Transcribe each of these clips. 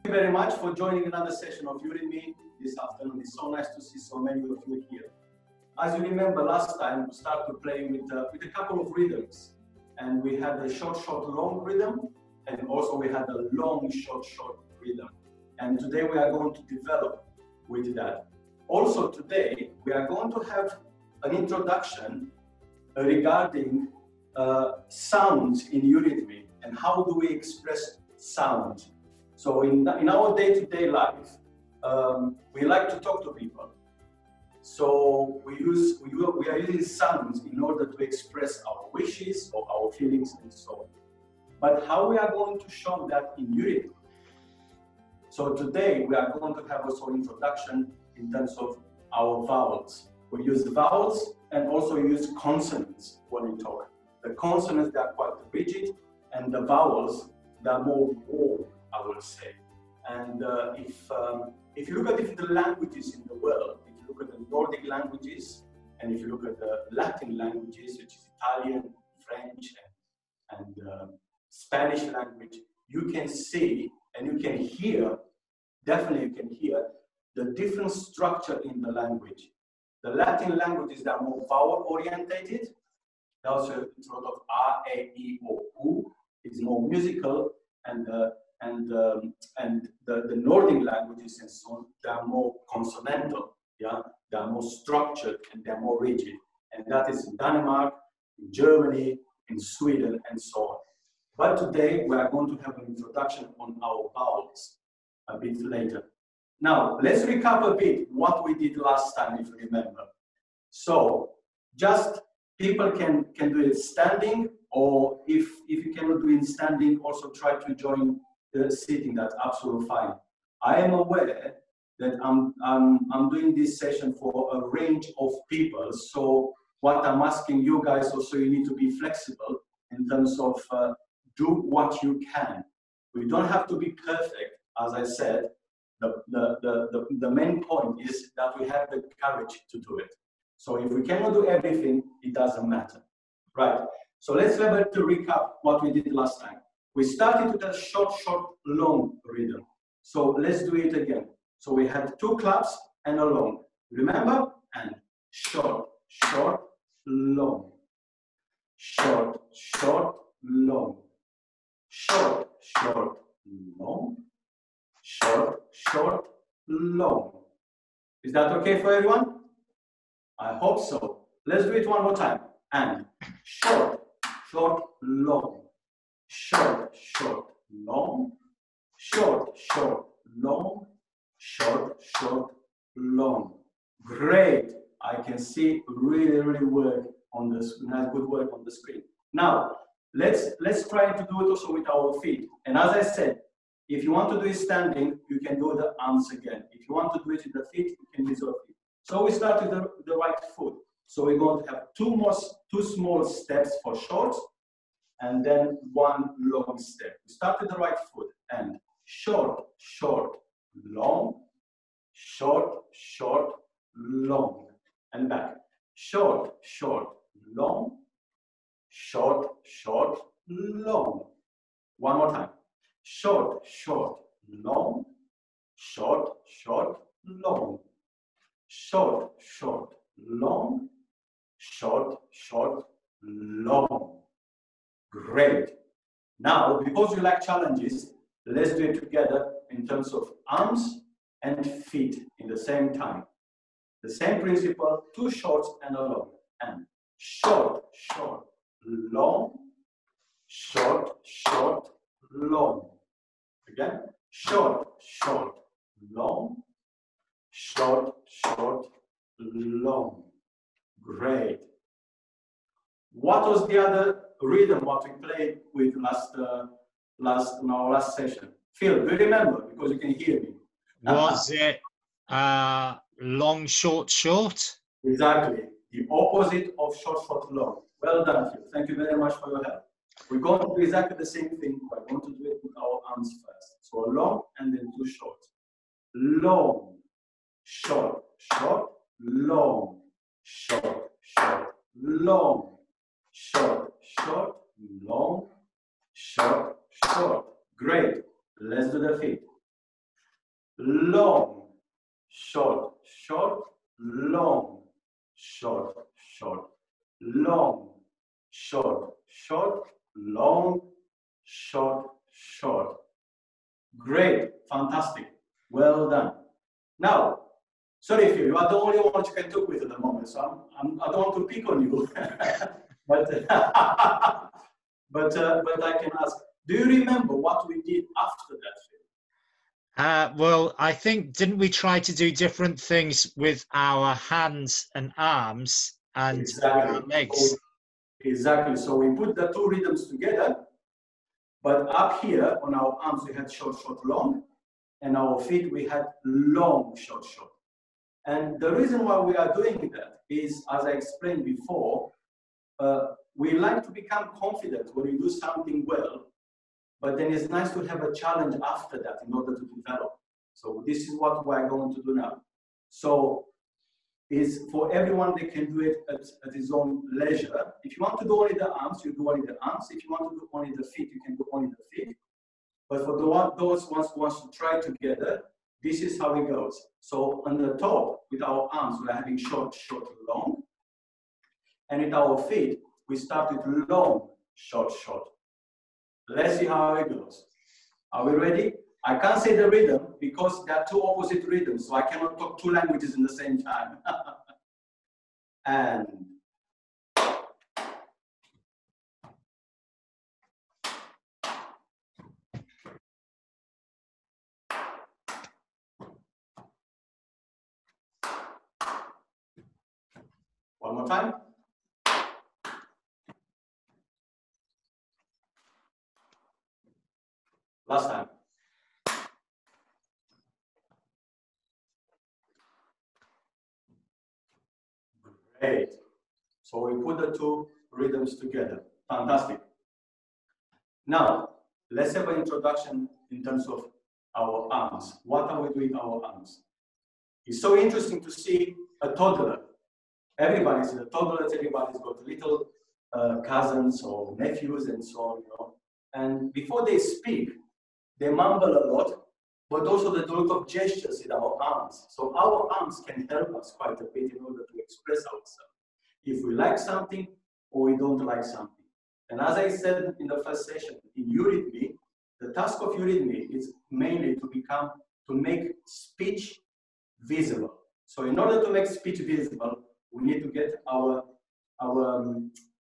you very much for joining another session of You and Me this afternoon. It's so nice to see so many of you here. As you remember, last time we started playing with a couple of rhythms, and we had a short, long rhythm, and also we had a long, short rhythm. And today we are going to develop with that. Also today, we are going to have an introduction regarding sounds in eurythmy and how do we express sound. So in our day-to-day life, we like to talk to people. So we are using sounds in order to express our wishes or our feelings and so on. But how we are going to show that in eurythmy? So today we are going to have also an introduction in terms of our vowels. We use vowels and also use consonants when we talk. The consonants, they are quite rigid, and the vowels, they are more warm, I would say. And if you look at different languages in the world, if you look at the Nordic languages, and if you look at the Latin languages, which is Italian, French, and Spanish language, you can see and you can hear, definitely you can hear, the different structure in the language. The Latin languages that are more vowel orientated. Also, it's a lot of R, A, E, O, U. It's more musical, and the Nordic languages and so on, they are more consonantal. Yeah, they are more structured and they are more rigid. And that is in Denmark, in Germany, in Sweden, and so on. But today we are going to have an introduction on our vowels a bit later. Now, let's recap a bit what we did last time, if you remember. So, just people can do it standing, or if you cannot do it standing, also try to join the sitting. That's absolutely fine. I am aware that I'm doing this session for a range of people. So, what I'm asking you guys also, you need to be flexible in terms of do what you can. We don't have to be perfect, as I said. The main point is that we have the courage to do it. So if we cannot do everything, it doesn't matter. Right. So let's to recap what we did last time. We started with a short, long rhythm. So let's do it again. So we had two claps and a long. Remember? And short, long. Short, long. Short, long. Short, long. Is that okay for everyone? I hope so. Let's do it one more time. And short, long. Short, long. Short, long. Short, long. Great. I can see really work on this. Nice, good work on the screen. Now, let's try to do it also with our feet. And as I said, if you want to do it standing, you can do the arms again. If you want to do it with the feet, you can use your feet. So we start with the right foot. So we're going to have two small steps for short, and then one long step. We start with the right foot, and short, long, short, long, and back. Short, long, short, long. One more time. Short, long, short, long. Short, long, short, long. Great. Now, because you like challenges, let's do it together in terms of arms and feet in the same time. The same principle, two shorts and a long. And short, long, short, long. Again, short, long, short, long. Great. What was the other rhythm what we played with in our last session? Phil, do you remember? Because you can hear me. Was it long, short? Exactly. The opposite of short, long. Well done, Phil. Thank you very much for your help. We're going to do exactly the same thing. We're going to do it with our arms first. So a long and then two short. Long, short, long, short, long, short, long, short. Great. Let's do the feet. long, short, short, long, short, short, long, short, short, long, short, short. Great, fantastic, well done. Now, sorry, Phil, you are the only one you can talk with at the moment, so I don't want to pick on you, but but I can ask. Do you remember what we did after that, Phil? Well, I think, didn't we try to do different things with our hands and arms and our legs? Exactly. So we put the two rhythms together, but up here on our arms we had short, short, long, and our feet we had long, short, short. And the reason why we are doing that is, as I explained before, we like to become confident when we do something well, but then it's nice to have a challenge after that in order to develop. So this is what we're going to do now. So is for everyone, they can do it at his own leisure. If you want to do only the arms, you do only the arms. If you want to do only the feet, you can do only the feet. But for those ones who want to try together, this is how it goes. So on the top, with our arms, we're having short, short, long. And with our feet, we start with long, short, short. Let's see how it goes. Are we ready? I can't say the rhythm because there are two opposite rhythms, so I cannot talk two languages in the same time. And one more time. Last time. Great. So we put the two rhythms together. Fantastic. Now, let's have an introduction in terms of our arms. What are we doing with our arms? It's so interesting to see a toddler. Everybody's a toddler, everybody's got little cousins or nephews and so on, you know. And before they speak, they mumble a lot, but also they do a lot of gestures with our arms. So our arms can help us quite a bit in order to express ourselves. If we like something or we don't like something. And as I said in the first session, in eurythmy, the task of eurythmy is mainly to make speech visible. So in order to make speech visible, we need to get our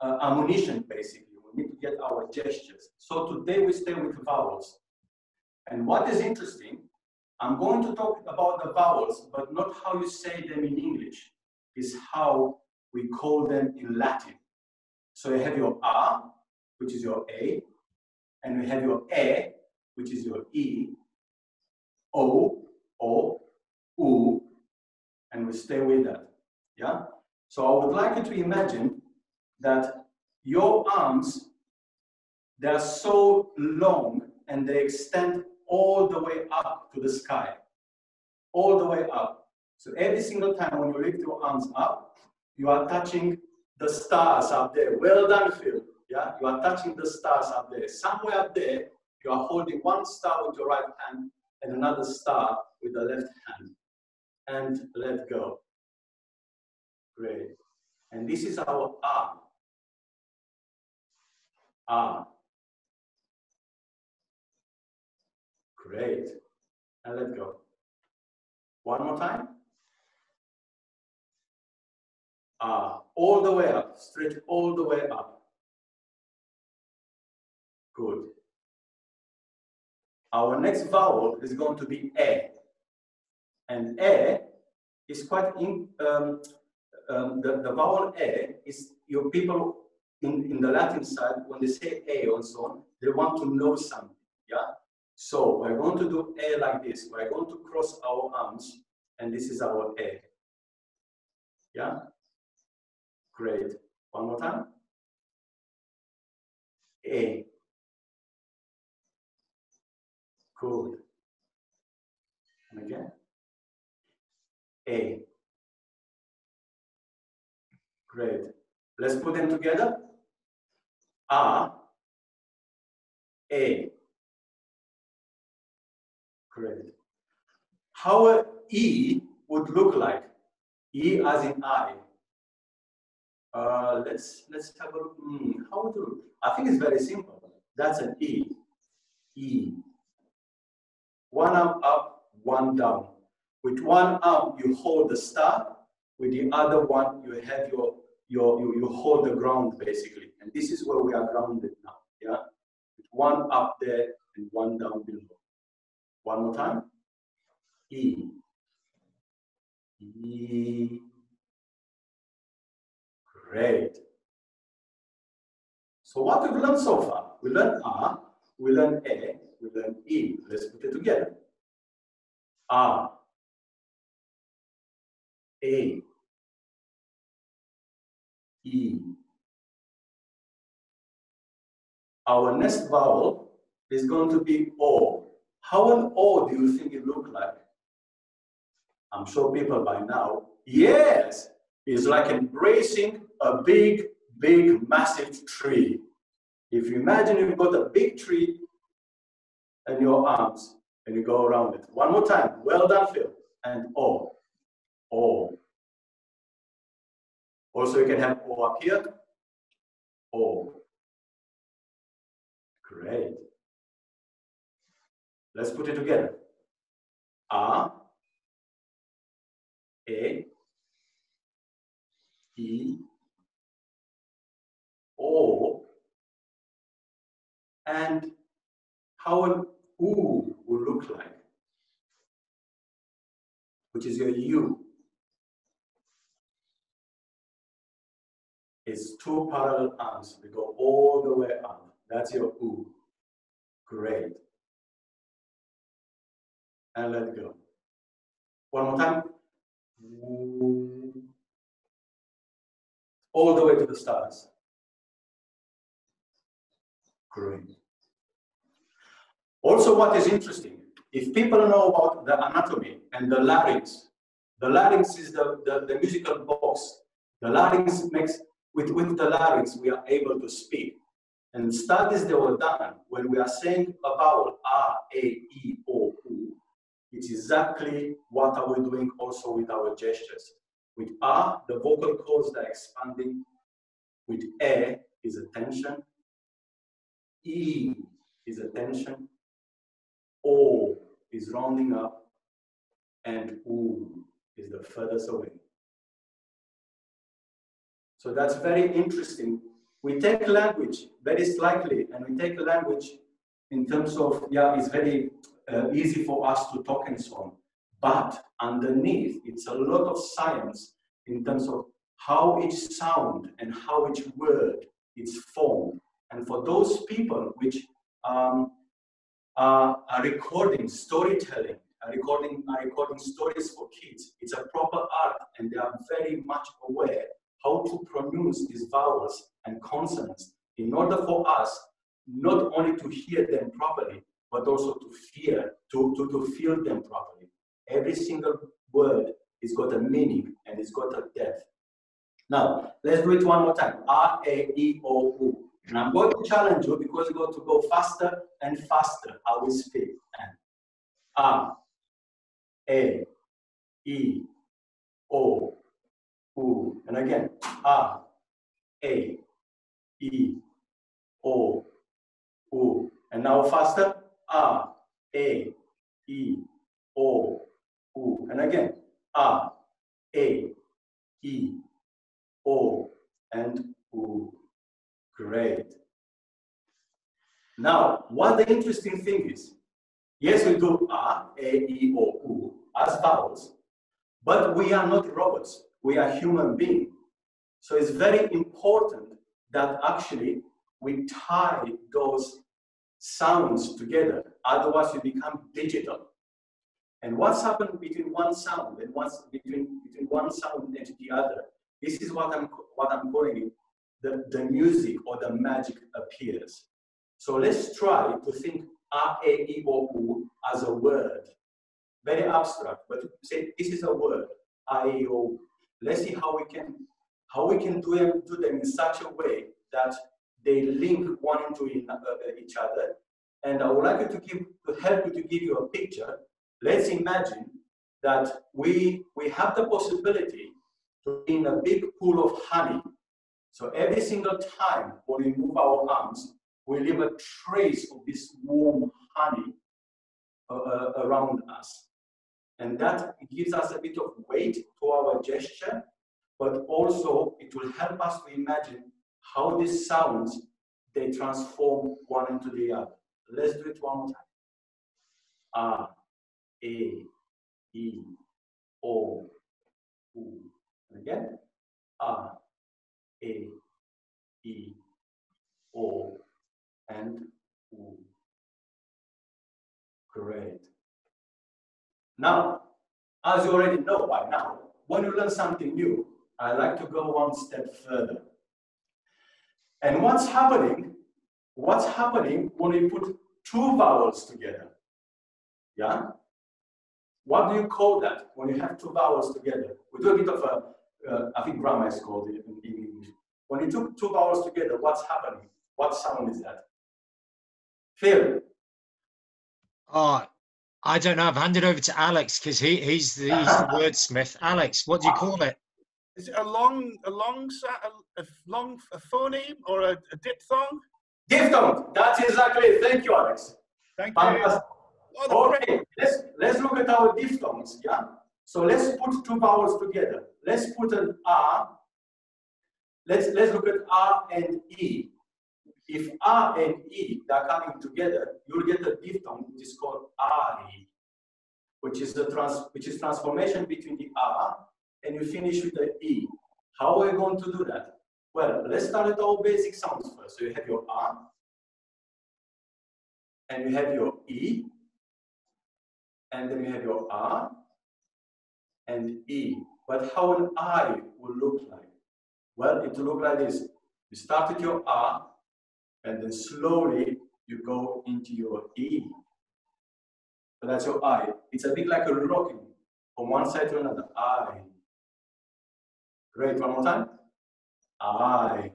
ammunition, basically. We need to get our gestures. So today we stay with vowels. And what is interesting, I'm going to talk about the vowels, but not how you say them in English. It's how we call them in Latin. So you have your A, which is your A, and we have your E, which is your E, O, U, and we stay with that. Yeah? So I would like you to imagine that your arms, they are so long and they extend all the way up to the sky. All the way up. So every single time when you lift your arms up, you are touching the stars up there. Well done, Phil. Yeah, you are touching the stars up there. Somewhere up there, you are holding one star with your right hand and another star with the left hand. And let go. Great. And this is our A. A. Great. And let go. One more time. All the way up. Stretch all the way up. Good. Our next vowel is going to be E. And E is quite the vowel E is your people in the Latin side, when they say E and so on, they want to know something. Yeah. So we're going to do E like this. We're going to cross our arms, and this is our E. Yeah. Great. One more time. E. Good. And again. E. Great. Let's put them together. A. E. Great. how a E would look like. E as in I. Let's have a look. How would it look? I think it's very simple. That's an E. E. One arm up, one down. With one arm you hold the star. With the other one you have you hold the ground basically. And this is where we are grounded now. Yeah. With one up there and one down below. One more time. E. E. Great. So what we've learned so far? We learned R, we learned A, we learned E. Let's put it together. R, A, E. Our next vowel is going to be O. How an O do you think it look like? I'm sure people by now, yes, it's like embracing a big, massive tree. If you imagine you've got a big tree in your arms and you go around it. One more time. Well done, Phil. And O. O. Also, you can have O up here. O. Great. Let's put it together. A. A. E. O. And how an U will look like, which is your U. It's two parallel arms. We go all the way up. That's your U. Great. And let go. One more time. All the way to the stars. Great. Also, what is interesting, if people know about the anatomy and the larynx is the musical box. The larynx makes, with the larynx, we are able to speak. And studies that were done when we are saying a vowel, A, A, E, O, U, it's exactly what are we doing also with our gestures. With A, the vocal cords are expanding. With A is a tension. E is a tension. O is rounding up. And U is the furthest away. So that's very interesting. We take language very slightly, and we take language in terms of, yeah, it's very easy for us to talk and so on. But underneath, it's a lot of science in terms of how each sound and how each word is formed. And for those people which are recording storytelling, are recording stories for kids, it's a proper art, and they are very much aware how to pronounce these vowels and consonants in order for us not only to hear them properly, but also to feel them properly. Every single word has got a meaning and it's got a depth. Now, let's do it one more time. R, A, E, O, U. And I'm going to challenge you because you're going to go faster and faster how we speak. And R, A, E, O, U. And again, R, A, E, O, U. And now faster. R, A, E, O, U. And again, R, A, E, O, and U. Great. Now, what the interesting thing is, yes, we do R, A, E, O, U as vowels, but we are not robots. We are human beings. So it's very important that actually we tie those sounds together. Otherwise, you become digital. And what's happened between one sound and what's between one sound and the other? This is what I'm calling it. The music or the magic appears. So let's try to think R, A, E, O, U as a word. Very abstract, but say this is a word, R, A, E, O, U. Let's see how we can do them in such a way that they link one into each other. And I would like you to help you to give you a picture. Let's imagine that we have the possibility to be in a big pool of honey. So every single time when we move our arms, we leave a trace of this warm honey around us. And that gives us a bit of weight to our gesture, but also it will help us to imagine how these sounds, they transform one into the other. Let's do it one more time. A, E, O, U. And again. A, E, O, and U. Great. Now, as you already know by now, when you learn something new, I like to go one step further. And what's happening when we put two vowels together? Yeah? What do you call that when you have two vowels together? We do a bit of a, I think grammar is called it in English. When you took two vowels together, what's happening? What sound is that? Phil? Oh, I don't know. I've handed over to Alex because he's the wordsmith. Alex, what do you call it? Is it a phoneme or a diphthong? Diphthong. That's exactly it. Thank you, Alex. Thank Fantastic. you. Okay, let's look at our diphthongs. Yeah. So let's put two vowels together. Let's put an R. Let's look at R and E. If R and E are coming together, you'll get a diphthong which is called RE, which is transformation between the R and you finish with the E. How are we going to do that? Well, let's start with our basic sounds first. So you have your R, and you have your E, and then you have your R and E. But how an I will look like? Well, it will look like this. You start with your R, and then slowly you go into your E. So that's your I. It's a bit like a rocking from one side to another. I. Great, one more time. I.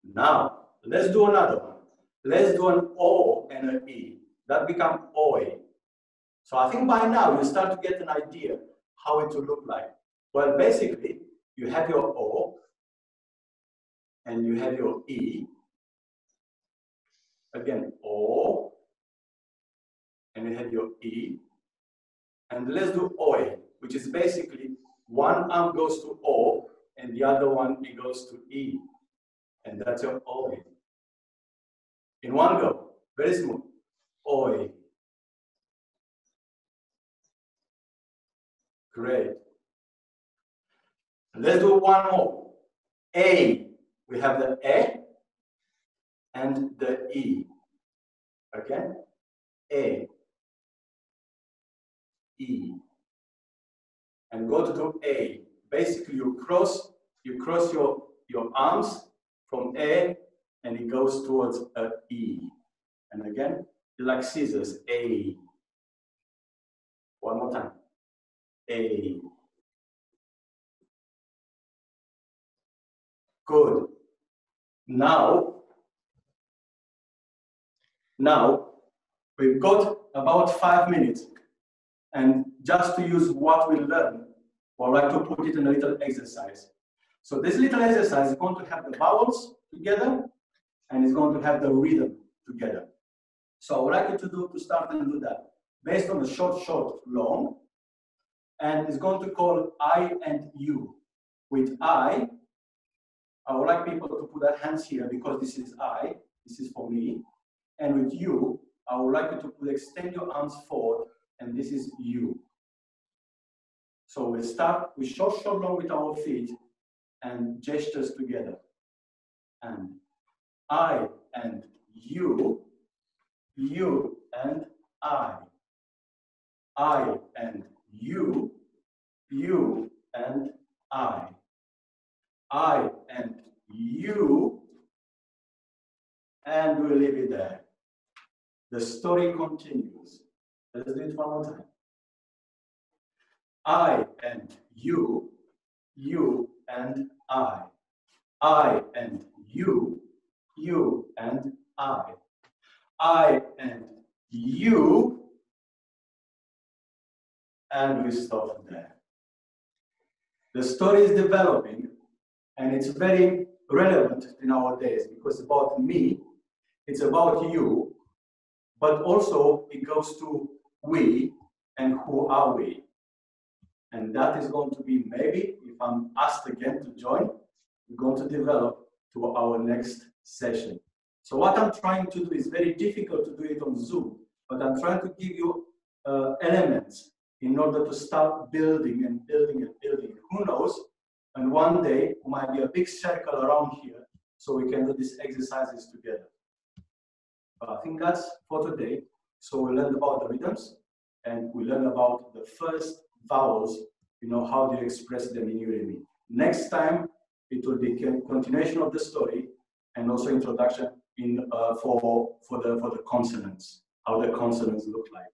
Now, let's do another one. Let's do an O and an E. That becomes OE. So I think by now you start to get an idea how it will look like. Well, basically, you have your O and you have your E. Again, O, and you have your E. And let's do OE, which is basically one arm goes to O and the other one it goes to E. And that's your OE. In one go, very smooth. OE. Great. Let's do one more. A. We have the A and the E. Again, A, E, and go to do A. Basically, you cross your arms from A, and it goes towards a E. And again, like scissors. A. One more time. A. Good. Now we've got about 5 minutes, and just to use what we learned, I'd like to put it in a little exercise. So this little exercise is going to have the vowels together, and it's going to have the rhythm together. So I would like you to start and do that based on the short, long, and it's going to call I and U. With I would like people to put their hands here because this is I, this is for me. And with you, I would like you to extend your arms forward, and this is you. So we start with short, long with our feet and gestures together. And I and you and I and you and I and you, and we'll leave it there. The story continues. Let's do it one more time. I and you and I and you and I and you and we stop there. The story is developing, and it's very relevant in our days because it's about me, it's about you, but also it goes to we and who are we. And that is going to be, maybe, if I'm asked again to join, we're going to develop to our next session. So what I'm trying to do is very difficult to do it on Zoom, but I'm trying to give you elements in order to start building and building and building. Who knows? And one day, we might be a big circle around here, so we can do these exercises together. But I think that's for today. So we learned about the rhythms, and we learned about the first vowels, you know, how do you express them in Udemy. Next time, it will be a continuation of the story, and also introduction in for the consonants, how the consonants look like.